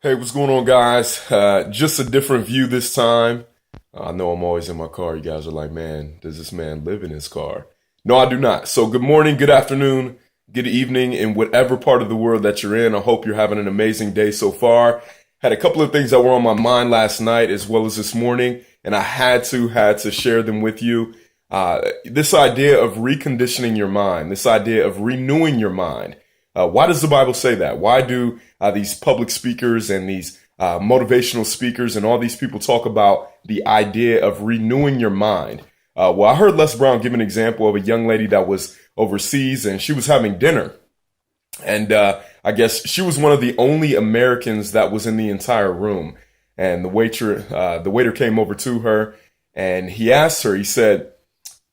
Hey, what's going on, guys? Just a different view this time. I know I'm always in my car. You guys are like, man, does this man live in his car? No, I do not. So, good morning, good afternoon, good evening, in whatever part of the world that you're in. I hope you're having an amazing day so far. Had a couple of things that were on my mind last night as well as this morning, and I had to share them with you. This idea of reconditioning your mind, this idea of renewing your mind. Why does the Bible say that? Why do these public speakers and these motivational speakers and all these people talk about the idea of renewing your mind? Well, I heard Les Brown give an example of a young lady that was overseas and she was having dinner. And I guess she was one of the only Americans that was in the entire room. And the waiter came over to her and he asked her, he said,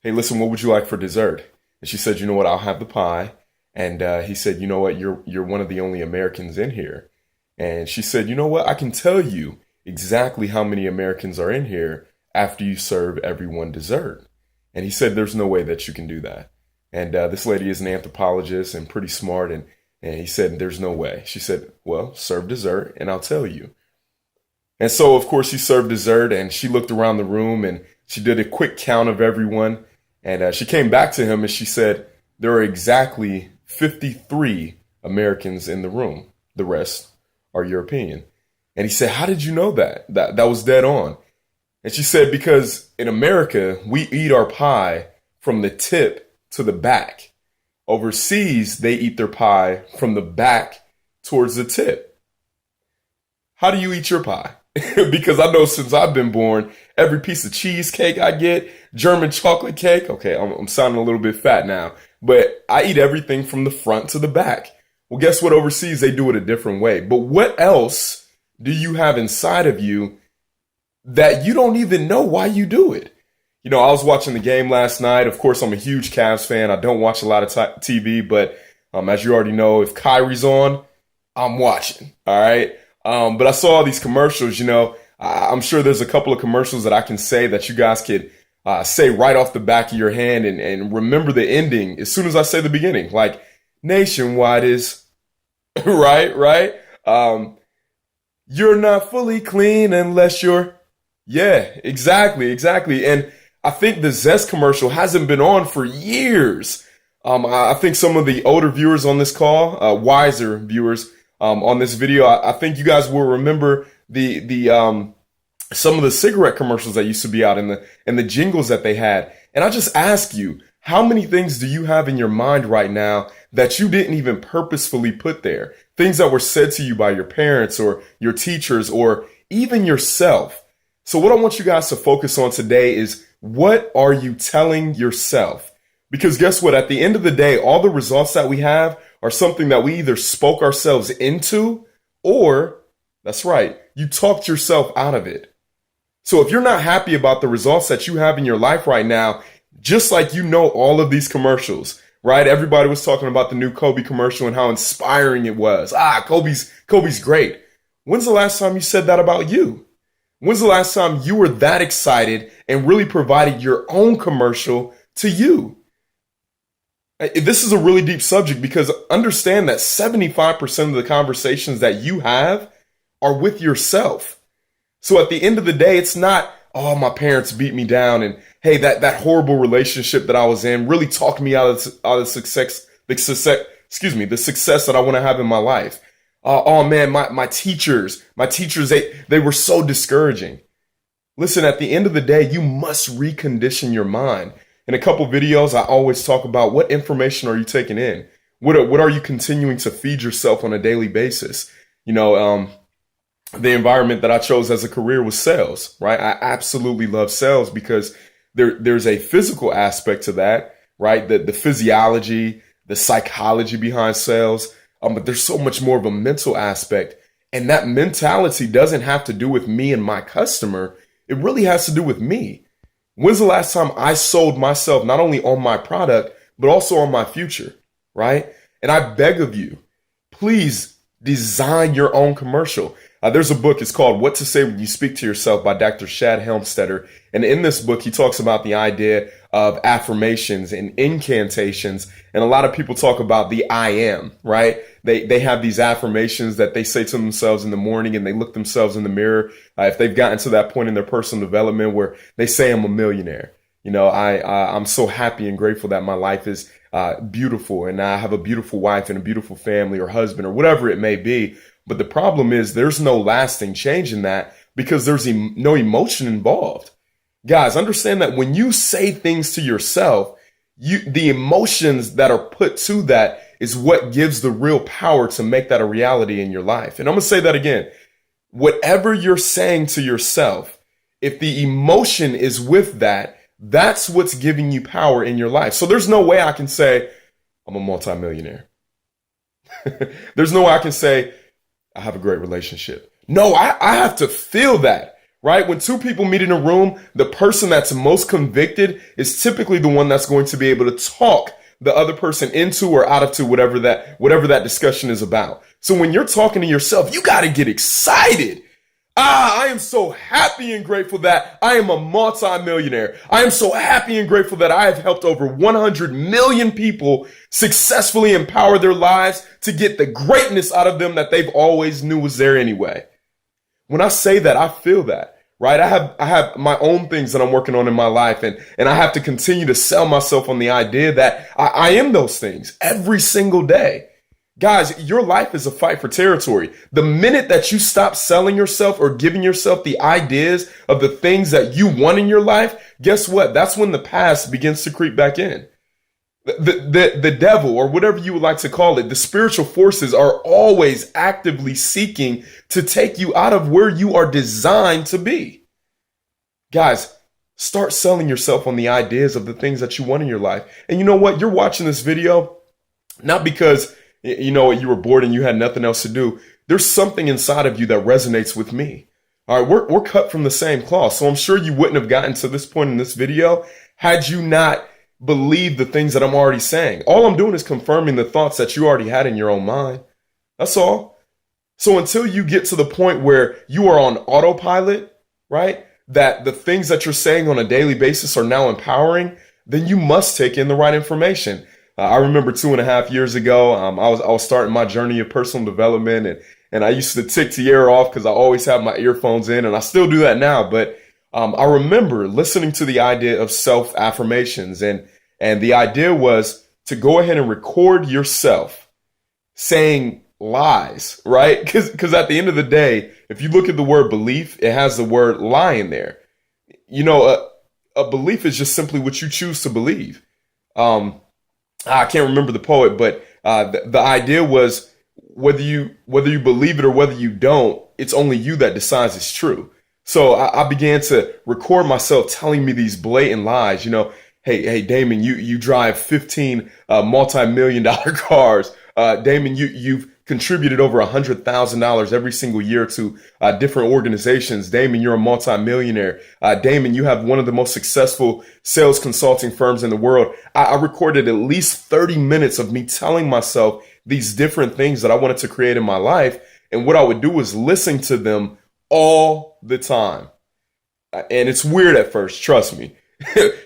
"Hey, listen, what would you like for dessert?" And she said, "You know what, I'll have the pie." And he said, "You know what, you're one of the only Americans in here." And she said, "You know what, I can tell you exactly how many Americans are in here after you serve everyone dessert." And he said, "There's no way that you can do that." And this lady is an anthropologist and pretty smart. And he said, "There's no way." She said, "Well, serve dessert and I'll tell you." And so, of course, he served dessert and she looked around the room and she did a quick count of everyone. And she came back to him and she said, "There are exactly 53 Americans in the room. The rest are European." And he said, "How did you know that? That was dead on." And she said, "Because in America, we eat our pie from the tip to the back. Overseas, they eat their pie from the back towards the tip. How do you eat your pie?" Because I know since I've been born, every piece of cheesecake I get, German chocolate cake, okay, I'm sounding a little bit fat now, but I eat everything from the front to the back. Well, guess what? Overseas, they do it a different way. But what else do you have inside of you that you don't even know why you do it? You know, I was watching the game last night. Of course, I'm a huge Cavs fan. I don't watch a lot of TV, but as you already know, if Kyrie's on, I'm watching. All right. But I saw all these commercials. You know, I'm sure there's a couple of commercials that I can say that you guys could say right off the back of your hand and remember the ending as soon as I say the beginning. Like, Nationwide is right. You're not fully clean unless you're, yeah, exactly. And I think the Zest commercial hasn't been on for years. I think some of the older viewers on this call, wiser viewers on this video, I think you guys will remember the some of the cigarette commercials that used to be out and the jingles that they had. And I just ask you, how many things do you have in your mind right now that you didn't even purposefully put there? Things that were said to you by your parents or your teachers or even yourself. So what I want you guys to focus on today is, what are you telling yourself? Because guess what? At the end of the day, all the results that we have are something that we either spoke ourselves into or, that's right, you talked yourself out of it. So if you're not happy about the results that you have in your life right now, just like you know all of these commercials, right? Everybody was talking about the new Kobe commercial and how inspiring it was. Kobe's great. When's the last time you said that about you? When's the last time you were that excited and really provided your own commercial to you? This is a really deep subject because understand that 75% of the conversations that you have are with yourself. So at the end of the day, it's not, "Oh, my parents beat me down," and "Hey, that horrible relationship that I was in really talked me out of the success that I want to have in my life. Oh man, my teachers, they were so discouraging." Listen, at the end of the day, you must recondition your mind. In a couple videos, I always talk about what information are you taking in? What are you continuing to feed yourself on a daily basis? You know, the environment that I chose as a career was sales, right? I absolutely love sales because there's a physical aspect to that, right? The physiology, the psychology behind sales. But there's so much more of a mental aspect. And that mentality doesn't have to do with me and my customer. It really has to do with me. When's the last time I sold myself not only on my product, but also on my future, right? And I beg of you, please design your own commercial. There's a book, it's called What to Say When You Speak to Yourself by Dr. Shad Helmstetter. And in this book, he talks about the idea of affirmations and incantations. And a lot of people talk about the I am, right? they have these affirmations that they say to themselves in the morning, and they look themselves in the mirror. If they've gotten to that point in their personal development where they say, I'm a millionaire. I'm so happy and grateful that my life is beautiful, and I have a beautiful wife and a beautiful family or husband or whatever it may be. But the problem is there's no lasting change in that because there's no emotion involved. Guys, understand that when you say things to yourself, the emotions that are put to that is what gives the real power to make that a reality in your life. And I'm going to say that again. Whatever you're saying to yourself, if the emotion is with that, that's what's giving you power in your life. So there's no way I can say, I'm a multimillionaire. There's no way I can say, I have a great relationship. No, I have to feel that, right? When two people meet in a room, the person that's most convicted is typically the one that's going to be able to talk the other person into or out of to whatever that discussion is about. So when you're talking to yourself, you got to get excited. I am so happy and grateful that I am a multimillionaire. I am so happy and grateful that I have helped over 100 million people successfully empower their lives to get the greatness out of them that they've always knew was there anyway. When I say that, I feel that, right? I have my own things that I'm working on in my life, and I have to continue to sell myself on the idea that I am those things every single day. Guys, your life is a fight for territory. The minute that you stop selling yourself or giving yourself the ideas of the things that you want in your life, guess what? That's when the past begins to creep back in. The devil, or whatever you would like to call it, the spiritual forces are always actively seeking to take you out of where you are designed to be. Guys, start selling yourself on the ideas of the things that you want in your life. And you know what? You're watching this video not because you were bored and you had nothing else to do. There's something inside of you that resonates with me. All right, we're cut from the same cloth. So I'm sure you wouldn't have gotten to this point in this video had you not believed the things that I'm already saying. All I'm doing is confirming the thoughts that you already had in your own mind. That's all. So until you get to the point where you are on autopilot, right, that the things that you're saying on a daily basis are now empowering, then you must take in the right information. I remember 2.5 years ago, I was starting my journey of personal development, and I used to tick the ear off because I always have my earphones in, and I still do that now. But I remember listening to the idea of self-affirmations, and the idea was to go ahead and record yourself saying lies, right? Because at the end of the day, if you look at the word belief, it has the word lie in there. A belief is just simply what you choose to believe. I can't remember the poet, but the idea was whether you believe it or whether you don't, it's only you that decides it's true. So I began to record myself telling me these blatant lies. Hey, Damon, you drive 15 multi-million-dollar cars. Damon, you've contributed over $100,000 every single year to different organizations. Damon, you're a multi-millionaire. Damon, you have one of the most successful sales consulting firms in the world. I recorded at least 30 minutes of me telling myself these different things that I wanted to create in my life. And what I would do was listen to them all the time. And it's weird at first, trust me.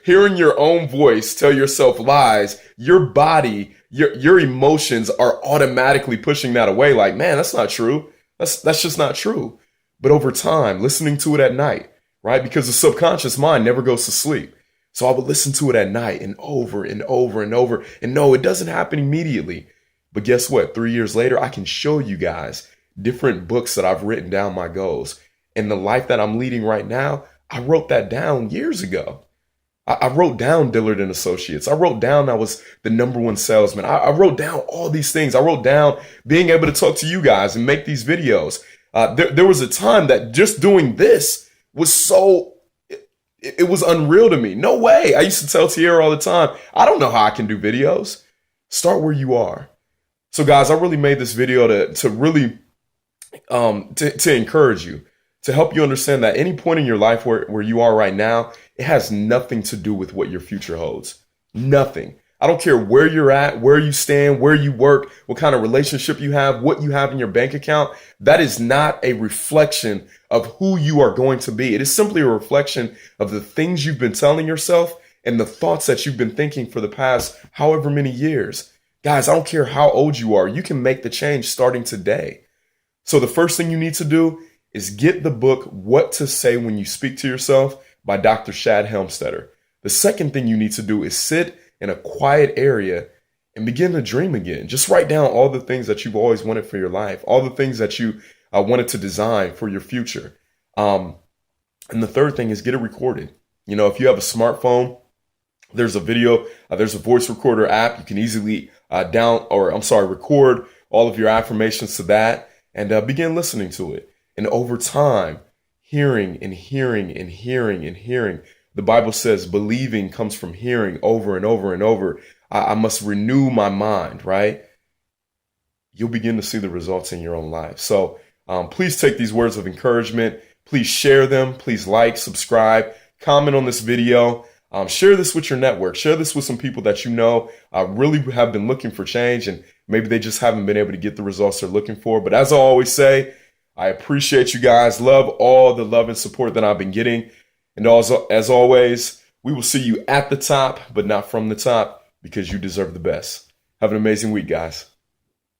Hearing your own voice tell yourself lies, your body, your emotions are automatically pushing that away. Like, man, that's not true. That's just not true. But over time, listening to it at night, right? Because the subconscious mind never goes to sleep. So I would listen to it at night and over and over and over. And no, it doesn't happen immediately. But guess what? 3 years later, I can show you guys different books that I've written down my goals. And the life that I'm leading right now, I wrote that down years ago. I wrote down Dillard and Associates. I wrote down I was the #1 salesman. I wrote down all these things. I wrote down being able to talk to you guys and make these videos. There was a time that just doing this was it was unreal to me. No way. I used to tell Tierra all the time, I don't know how I can do videos. Start where you are. So guys, I really made this video to really to encourage you, to help you understand that any point in your life where you are right now, it has nothing to do with what your future holds. Nothing. I don't care where you're at, where you stand, where you work, what kind of relationship you have, what you have in your bank account. That is not a reflection of who you are going to be. It is simply a reflection of the things you've been telling yourself and the thoughts that you've been thinking for the past however many years. Guys, I don't care how old you are. You can make the change starting today. So the first thing you need to do is get the book, What to Say When You Speak to Yourself by Dr. Shad Helmstetter. The second thing you need to do is sit in a quiet area and begin to dream again. Just write down all the things that you've always wanted for your life, all the things that you wanted to design for your future. And the third thing is get it recorded. You know, if you have a smartphone, there's a there's a voice recorder app. You can easily record all of your affirmations to that and begin listening to it. And over time, hearing and hearing and hearing and hearing. The Bible says believing comes from hearing over and over and over. I must renew my mind, right? You'll begin to see the results in your own life. So please take these words of encouragement. Please share them. Please like, subscribe, comment on this video. Share this with your network. Share this with some people that you know really have been looking for change, and maybe they just haven't been able to get the results they're looking for. But as I always say, I appreciate you guys. Love all the love and support that I've been getting. And also, as always, we will see you at the top, but not from the top, because you deserve the best. Have an amazing week, guys.